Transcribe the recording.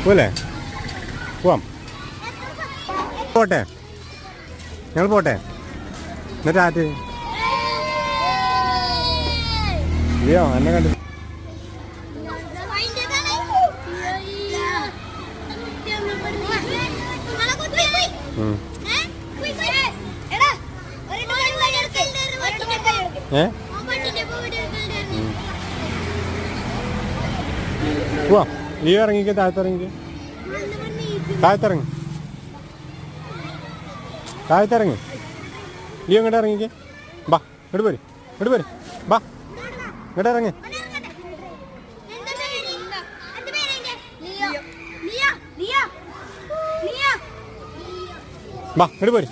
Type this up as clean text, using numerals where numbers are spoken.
പോലെ പോവാം. പോട്ടെ, ഞങ്ങൾ പോട്ടെ. എന്നിട്ട് ആറ്റ് ഇല്ലയോ എന്നെ കണ്ടു. പോവാം. നീ ഇറങ്ങിക്ക്, താഴത്തിറങ്ങിക്ക്, താഴത്തിറങ്ങി, താഴത്തിറങ്ങി. നീ ഇങ്ങോട്ട് ഇറങ്ങിക്ക്. ബാ ഇങ്ങോട്ട് പോര്, ഇങ്ങോട്ട് പോര്. ബാ ഇങ്ങോട്ട് ഇറങ്ങി. ബാ ഇങ്ങോട്ട് പോര്.